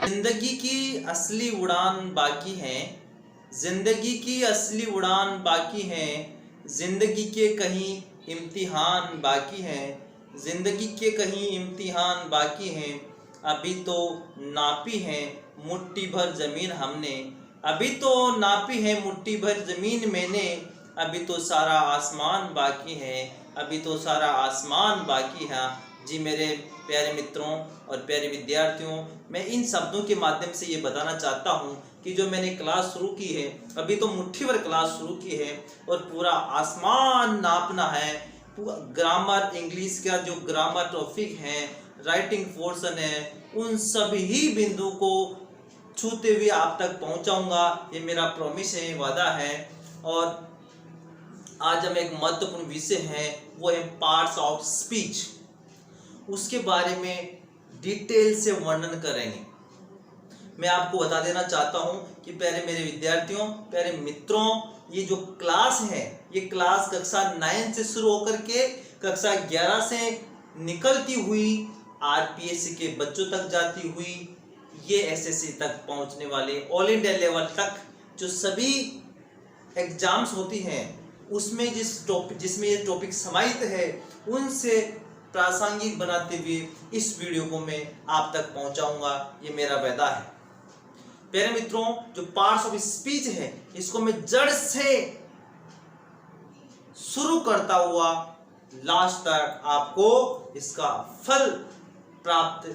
जिंदगी की असली उड़ान बाकी है, जिंदगी की असली उड़ान बाकी है, जिंदगी के कहीं इम्तिहान बाकी हैं, जिंदगी के कहीं इम्तिहान बाकी हैं। अभी तो नापी है मुट्ठी भर ज़मीन हमने, अभी तो नापी है मुट्ठी भर ज़मीन मैंने, अभी तो सारा आसमान बाकी है, अभी तो सारा आसमान बाकी है। जी मेरे प्यारे मित्रों और प्यारे विद्यार्थियों, मैं इन शब्दों के माध्यम से ये बताना चाहता हूँ कि जो मैंने क्लास शुरू की है, अभी तो मुट्ठी भर क्लास शुरू की है और पूरा आसमान नापना है। ग्रामर, इंग्लिश का जो ग्रामर टॉपिक है, राइटिंग पोर्शन है, उन सभी बिंदु को छूते हुए आप तक पहुँचाऊँगा, ये मेरा प्रॉमिस है, वादा है। और आज हम एक महत्वपूर्ण विषय है, वो है पार्ट्स ऑफ स्पीच। उसके बारे में डिटेल से वर्णन करेंगे। मैं आपको बता देना चाहता हूं कि प्यारे मेरे विद्यार्थियों, प्यारे मित्रों, ये जो क्लास है, ये क्लास कक्षा 9 से शुरू होकर के कक्षा 11 से निकलती हुई आरपीएससी के बच्चों तक जाती हुई, ये एसएससी तक पहुंचने वाले ऑल इंडिया लेवल तक जो सभी एग्जाम्स होती हैं, उसमें जिसमें ये टॉपिक समाहित है, उनसे प्रासंगिक बनाते हुए इस वीडियो को मैं आप तक पहुंचाऊंगा, ये मेरा वादा है। प्यारे मित्रों, जो पार्ट्स ऑफ स्पीच है, इसको मैं जड़ से शुरू करता हुआ लास्ट तक आपको इसका फल प्राप्त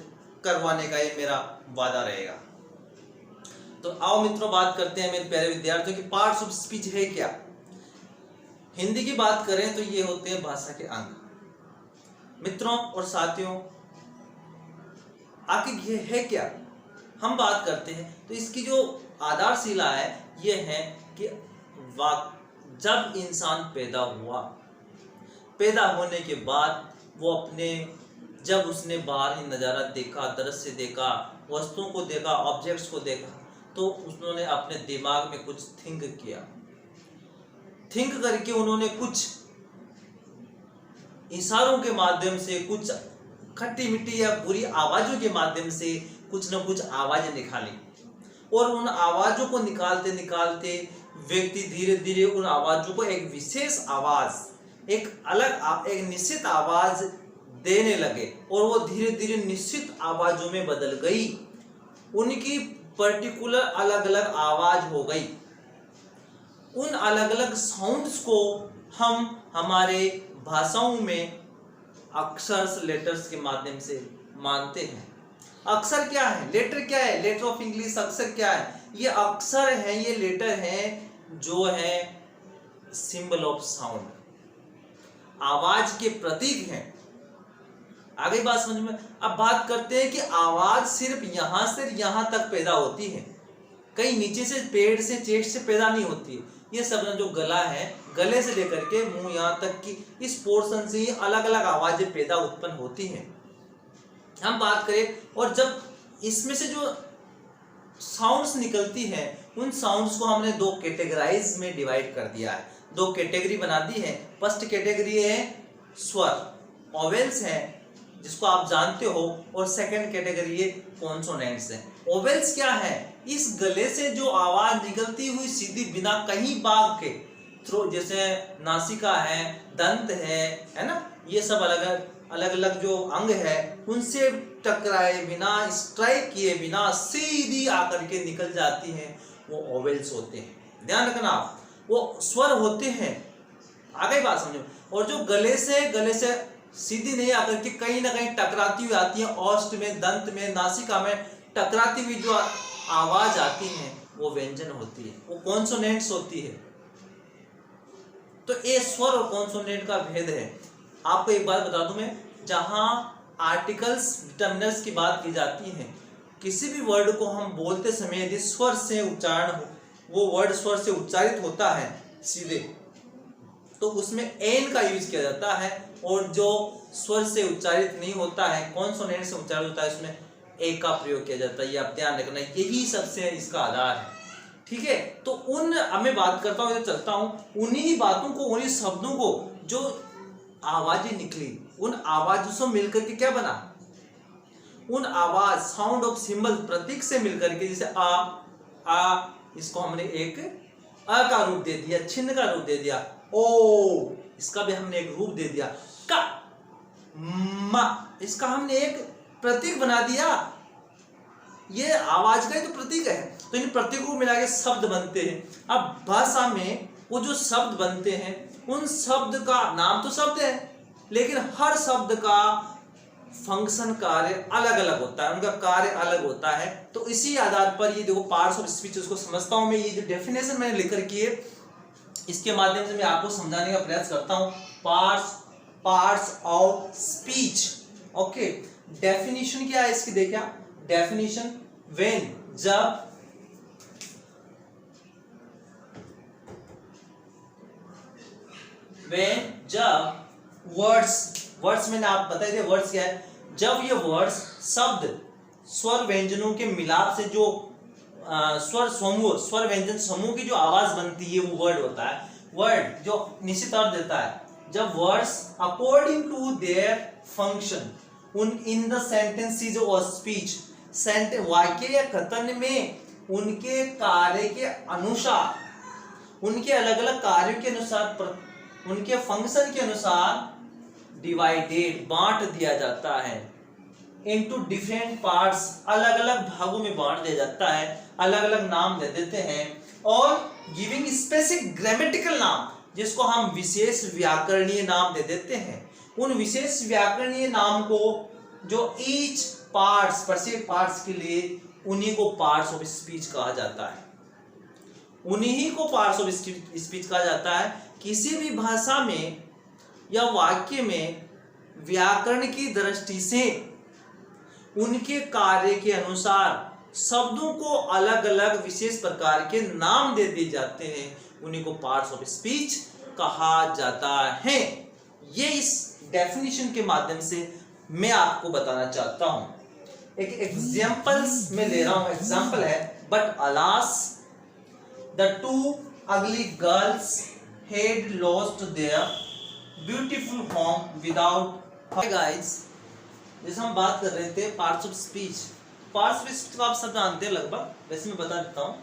करवाने का ये मेरा वादा रहेगा। तो आओ मित्रों, बात करते हैं मेरे प्यारे विद्यार्थियों की पार्ट्स ऑफ स्पीच है क्या। हिंदी की बात करें तो ये होते हैं भाषा के अंग। मित्रों और साथियों, आखिर ये है क्या, हम बात करते हैं तो इसकी जो आधारशिला है ये है कि जब इंसान पैदा हुआ, पैदा होने के बाद वो जब उसने बाहर ही नज़ारा देखा, दृश्य देखा, वस्तुओं को देखा, ऑब्जेक्ट्स को देखा, तो उन्होंने अपने दिमाग में कुछ थिंक किया। थिंक करके उन्होंने कुछ इशारों के माध्यम से, कुछ खट्टी मिट्टी या बुरी आवाज़ों के माध्यम से कुछ न कुछ आवाज़ें निकाली, और उन आवाज़ों को निकालते निकालते व्यक्ति धीरे धीरे उन आवाज़ों को एक विशेष आवाज़, एक निश्चित आवाज़ देने लगे, और वो धीरे धीरे निश्चित आवाज़ों में बदल गई। उनकी पर्टिकुलर अलग अलग आवाज़ हो गई। उन अलग अलग साउंड्स को हम हमारे भाषाओं में अक्षर, लेटर्स के माध्यम से मानते हैं। अक्षर क्या है, लेटर क्या है, लेटर ऑफ इंग्लिश अक्षर क्या है, ये अक्षर है, ये लेटर है, जो है सिंबल ऑफ साउंड, आवाज के प्रतीक हैं। आगे बात समझ में। अब बात करते हैं कि आवाज सिर्फ यहां से यहां तक पैदा होती है, कहीं नीचे से, पेड़ से, चेस्ट से पैदा नहीं होती है। ये सब जो गला है, गले से लेकर के मुंह यहाँ तक की इस पोर्शन से ही अलग अलग आवाजें पैदा उत्पन्न होती हैं। हम बात करें, और जब इसमें से जो साउंड्स निकलती हैं, उन साउंड्स को हमने दो कैटेगराइज में डिवाइड कर दिया है, दो कैटेगरी बना दी है। फर्स्ट कैटेगरी है स्वर, ओवेल्स है, जिसको आप जानते हो, और सेकंड कैटेगरी है कॉन्सोनेंट्स है। ओवेल्स क्या है, इस गले से जो आवाज निकलती हुई सीधी बिना कहीं भाग के थ्रो, जैसे नासिका है, दंत है ना, ये सब अलग अलग जो अंग है, उनसे टकराए बिना, स्ट्राइक किए बिना सीधी आकर के निकल जाती है, वो ओवेल्स होते हैं। ध्यान रखना आप, वो स्वर होते हैं। आगे बात समझो। और जो गले से सीधी नहीं आकर के कहीं ना कहीं टकराती हुई आती है, औष्ठ में, दंत में, नासिका में टकराती हुई जो आवाज आती है, वो व्यंजन होती है, वो कॉन्सोनेंट्स होती है। तो ये स्वर और कॉन्सोनेंट का भेद है। आपको एक बात बता दूं मैं, जहां आर्टिकल्स, डिटर्मिनर्स की बात की जाती है, किसी भी वर्ड को हम बोलते समय यदि स्वर से उच्चारण हो, वो वर्ड स्वर से उच्चारित होता है सीधे, तो उसमें एन का यूज किया जाता है, और जो स्वर से उच्चारित नहीं होता है, कॉन्सोनेंट से उच्चारित होता है, उसमें ए का प्रयोग किया जाता है। ये आप ध्यान रखना, यही सबसे इसका आधार है। ठीक है, तो अब मैं बात करता हूँ, चलता हूँ उन्हीं बातों को, उन्हीं शब्दों को, जो आवाजें निकली, उन आवाजों से मिलकर के क्या बना, उन आवाज साउंड ऑफ सिंबल प्रतीक से मिलकर के, जैसे आ, इसको हमने एक अ का रूप दे दिया, छिन्न का रूप दे दिया, ओ इसका भी हमने एक रूप दे दिया, का, मा इसका हमने एक प्रतीक बना दिया। ये आवाज का ही तो प्रतीक है। तो इन प्रतीकों को मिला के शब्द बनते हैं। अब भाषा में वो जो शब्द बनते हैं, उन शब्द का नाम तो शब्द है, लेकिन हर शब्द का फंक्शन, कार्य अलग अलग होता है, उनका कार्य अलग होता है। तो इसी आधार पर ये देखो पार्ट्स ऑफ स्पीच उसको समझता हूं मैं। ये जो डेफिनेशन मैंने लिख रखी है, इसके माध्यम से मैं आपको समझाने का प्रयास करता हूं। Parts of speech. Okay, definition क्या है इसकी? देखिए डेफिनेशन, व्हेन जब वर्ड्स मैंने आप बताई थे वर्ड्स क्या है। जब ये वर्ड्स शब्द स्वर व्यंजनों के मिलाप से जो स्वर व्यंजन समूह की जो आवाज बनती है वो वर्ड होता है। वर्ड जो निश्चित अर्थ देता है। जब words according to their function in the sentences और स्पीच, वाक्य या कथन में उनके कार्य के अनुसार, उनके अलग अलग कार्यों के अनुसार, उनके फंक्शन के अनुसार डिवाइडेड बांट दिया जाता है। इनटू डिफरेंट पार्ट्स, अलग अलग भागों में बांट दिया जाता है, अलग अलग नाम दे देते हैं। और गिविंग स्पेसिफिक ग्रामेटिकल नाम, जिसको हम विशेष व्याकरणीय नाम दे देते हैं। उन विशेष व्याकरणीय नाम को जो ईच पार्ट्स, प्रत्येक पार्ट्स के लिए, उन्हीं को पार्ट्स ऑफ स्पीच कहा जाता है। उन्हीं को पार्ट्स ऑफ स्पीच कहा जाता है। किसी भी भाषा में या वाक्य में व्याकरण की दृष्टि से उनके कार्य के अनुसार शब्दों को अलग अलग विशेष प्रकार के नाम दे दिए जाते हैं, उन्हीं को पार्ट्स ऑफ स्पीच कहा जाता है। ये इस डेफिनेशन के माध्यम से मैं आपको बताना चाहता हूं। एक एग्जाम्पल्स में ले रहा हूं, एग्जाम्पल है, बट अलास द टू अगली girls had lost their beautiful home without. Hi guys, जैसे हम बात कर रहे थे parts of speech. Parts of speech को आप सब जानते हैं लगभग, वैसे मैं बता देता हूँ।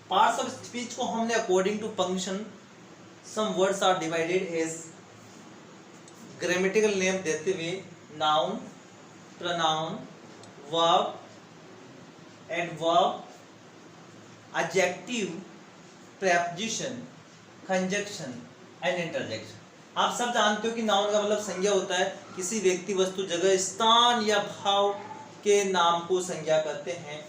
पार्ट्स ऑफ स्पीच को हमने according to function, some words are divided as grammatical name देते हुए noun, pronoun, verb, adverb, adjective, preposition, conjunction and interjection. आप सब जानते हो कि नाउन का मतलब संज्ञा होता है। किसी व्यक्ति, वस्तु, जगह, स्थान या भाव के नाम को संज्ञा कहते हैं।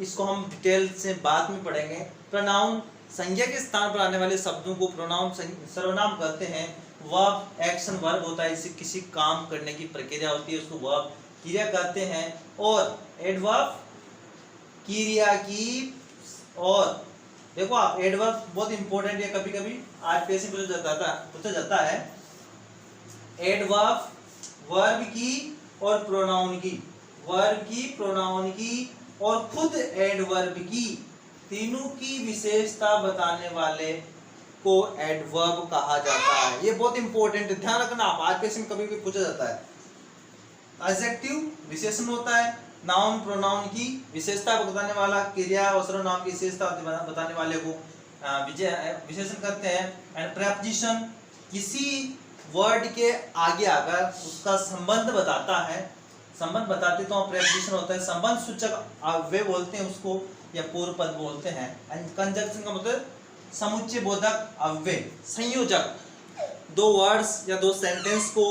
इसको हम डिटेल से बाद में पढ़ेंगे। प्रोनाउन, संज्ञा के स्थान पर आने वाले शब्दों को प्रोनाउन सर्वनाम कहते हैं। वर्ब, एक्शन वर्ब होता है, इसे किसी काम करने की प्रक्रिया होती है, उसको वर्ब क्रिया कहते हैं। और एडवर्ब, क्रिया की। और देखो आप, एडवर्ब बहुत इंपॉर्टेंट है, कभी कभी आरपीएससी पूछा जाता है। एडवर्ब वर्ब की और प्रोनाउन की, वर्ब की, प्रोनाउन की और खुद एडवर्ब की, तीनों की विशेषता बताने वाले को एडवर्ब कहा जाता है। ये बहुत इंपॉर्टेंट है, ध्यान रखना आप, आरपीएससी में कभी भी पूछा जाता है। एडजेक्टिव विशेषण होता है, नाउन प्रोनाउन की विशेषता बताने वाला, क्रिया और सर्वनाम की विशेषता बताने वाले को विशेषण कहते हैं। एंड प्रेपोजिशन, किसी वर्ड के आगे आकर उसका संबंध बताता है। संबंध बताते तो प्रेपोजिशन होता है। संबंध सूचक अव्यय बोलते हैं उसको, या पूर्व पद बोलते हैं। एंड कंजंक्शन का मतलब समुच्चय बोधक अव्यय, संयोजक। दो वर्ड्स या दो सेंटेंस को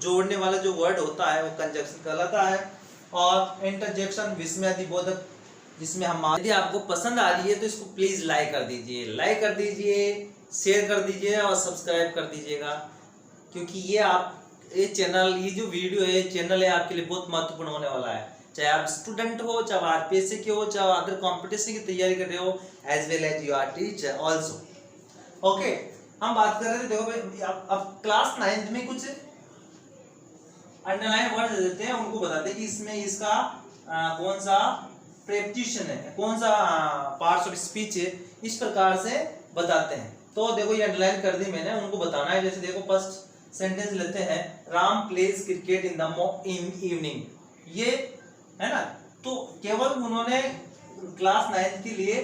जोड़ने वाला जो वर्ड होता है वो कंजंक्शन कहलाता है। और इंटरजेक्शन विस्मयादि बोधक, जिसमें हम, यदि आपको पसंद आ रही है तो इसको प्लीज लाइक कर दीजिए, शेयर कर दीजिए और सब्सक्राइब कर दीजिएगा, क्योंकि ये चैनल, ये जो वीडियो है, चैनल है, आपके लिए बहुत महत्वपूर्ण होने वाला है। चाहे आप स्टूडेंट हो, चाहे आरपीएससी के हो, चाहे अदर कॉम्पिटिशन की तैयारी कर रहे हो, as well as you are teacher also. Okay, हम बात कर रहे थे, देखो भाई अब क्लास 9th में कुछ अंडरलाइन वर्ड दे देते हैं, उनको बताते हैं कि इसमें इसका कौन सा प्रेपोजिशन है, कौन सा पार्ट्स ऑफ स्पीच है, इस प्रकार से बताते हैं। तो देखो ये अंडरलाइन कर दी मैंने, उनको बताना है। जैसे देखो फर्स्ट सेंटेंस लेते हैं, Ram pledge cricket in the evening. ये है ना। तो केवल उन्होंने क्लास 9 के लिए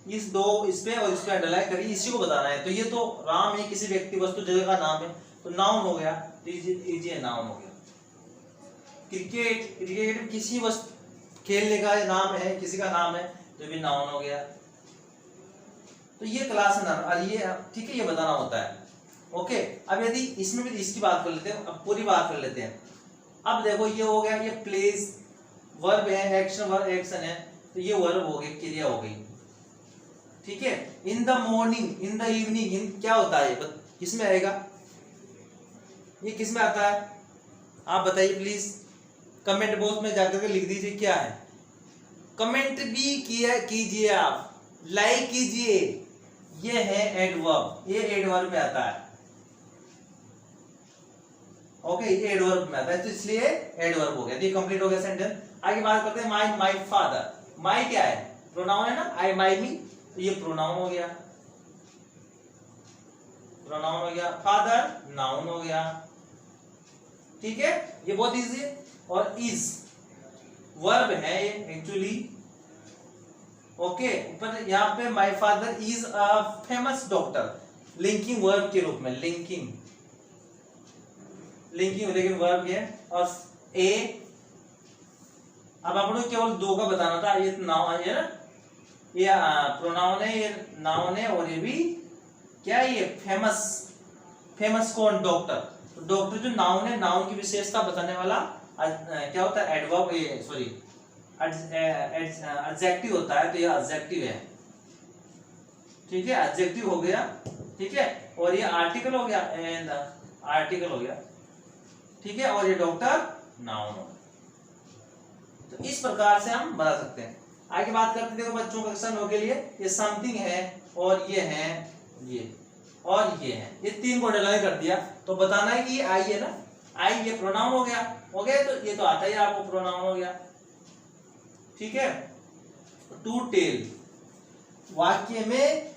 इस पे और इस पे अंडरलाइन करी, इसी को बताना है। तो ये तो राम है किसी व्यक्ति वस्तु जगह का नाम है, तो नाउन हो गया, तो इजी नाउन हो गया। क्रिकेट किसी वस्तु खेलने का नाम है, किसी का नाम है, तो भी नाउन हो गया। तो ये क्लास है और ये ठीक है, ये बताना होता है। ओके, अब यदि इसमें भी इसकी बात कर लेते हैं, अब पूरी बात कर लेते हैं। अब देखो ये हो गया, ये प्लेस वर्ब है, एक्शन है, तो ये वर्ब हो गई, क्रिया हो गई, ठीक है। In the morning, in the evening, in क्या होता है, किसमें आएगा, ये किसमें आता है, आप बताइए प्लीज, कमेंट बॉक्स में जाकर के लिख दीजिए क्या है। कमेंट भी किया कीजिए, आप लाइक कीजिए। ये है एडवर्ब, ये एडवर्ब में आता है। ओके, ये एडवर्ब में आता है, तो इसलिए एडवर्ब हो गया। ये कंप्लीट हो गया सेंटेंस। आगे बात करते हैं माय फादर। माय क्या है, प्रोनाउन है ना, आई माई मी, तो ये प्रोनाउन हो गया, प्रोनाउन हो गया। फादर नाउन हो गया, ठीक है, ये बहुत इजी है। और इज वर्ब है ये एक्चुअली। ओके, ऊपर यहाँ पे my father is a famous doctor, linking verb के रूप में, लिंकिंग लेकिन वर्ब है। और ए, अब आप लोग केवल दो का बताना था, ये नाउन है ना, ये प्रोनाउन है, ये नाउन है, और ये भी क्या है, ये फेमस कौन, डॉक्टर। तो डॉक्टर जो नाउन है, नाउन की विशेषता बताने वाला क्या होता है, एडवर्ब, सॉरी एडजेक्टिव होता है, तो ये एडजेक्टिव है, ठीक है, एडजेक्टिव हो गया, ठीक है। और ये आर्टिकल हो गया, एंड आर्टिकल हो गया, ठीक है। और ये डॉक्टर नाउन हो। तो इस प्रकार से हम बता सकते हैं। आगे बात करते हैं, देखो बच्चों का क्वेश्चन के लिए, ये समथिंग है, और ये है, ये और ये है, ये तीन को अंडरलाइन कर दिया, तो बताना है कि ये आई है ना, आई ये प्रोनाउन हो गया, तो ये तो आता ही आपको, प्रोनाउन हो गया, ठीक है। टू टेल वाक्य में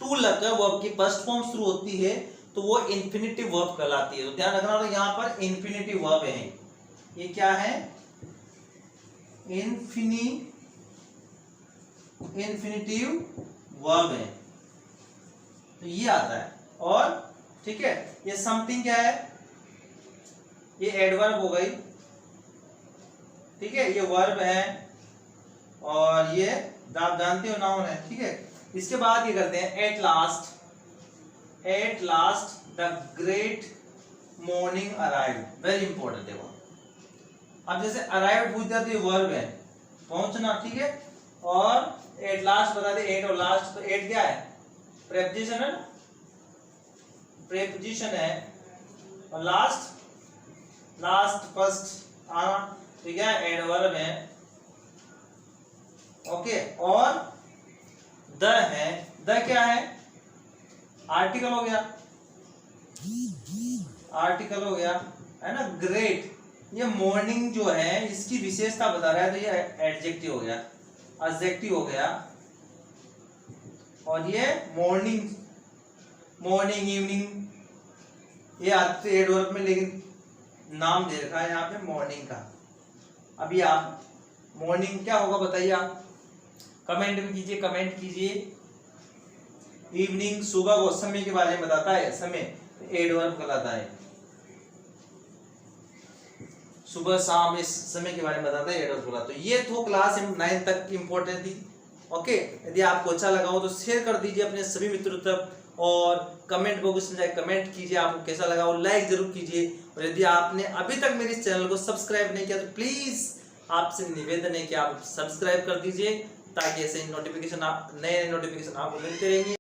टू लगकर वर्ब की फर्स्ट फॉर्म शुरू होती है, तो वो इंफिनिटिव वर्ब कहलाती है। तो ध्यान रखना, तो यहाँ पर इंफिनिटिव वर्ब है, ये क्या है, इंफिनिटिव वर्ब है, तो ये आता है। और ठीक है, ये समथिंग क्या है, ये एडवर्ब हो गई, ठीक है, ये वर्ब है, और ये आप जानते हो नाउन है, ठीक है। इसके बाद ये करते हैं at last the great morning arrive, very important देखो। अब जैसे अराइव पूछ जाती है, वर्ब है, पहुंचना, ठीक है। और एट लास्ट बता दे, एट और लास्ट, तो एट क्या है, प्रेपोजिशन है ना, प्रेपोजिशन है, और लास्ट फर्स्ट आना, तो क्या है, एडवर्ब है, ओके। और द है, द क्या है, आर्टिकल हो गया, आर्टिकल हो गया, है ना। ग्रेट, ये मॉर्निंग जो है, इसकी विशेषता बता रहा है, तो ये एडजेक्टिव हो गया, एडजेक्टिव हो गया। और ये मॉर्निंग इवनिंग, ये आते एडवर्ब में, लेकिन नाम दे रखा है यहाँ पे मॉर्निंग का। अभी आप मॉर्निंग क्या होगा बताइए, आप कमेंट में कीजिए, कमेंट कीजिए। इवनिंग सुबह को, समय के बारे में बताता है, समय एडवर्ब कहलाता है, सुबह शाम इस समय के बारे में बताता है, एडवर्ब कहलाता है। तो ये तो क्लास 9 तक इंपॉर्टेंट थी, ओके। यदि आपको अच्छा लगा हो तो शेयर कर दीजिए अपने सभी मित्रों तक, और कमेंट बॉक्स में जाकर कमेंट कीजिए आपको कैसा लगा, और लाइक जरूर कीजिए। और यदि आपने अभी तक मेरे इस चैनल को सब्सक्राइब नहीं किया, तो प्लीज आपसे निवेदन है कि आप सब्सक्राइब कर दीजिए, ताकि ऐसे नोटिफिकेशन, नए नोटिफिकेशन आपको मिलते रहेंगे।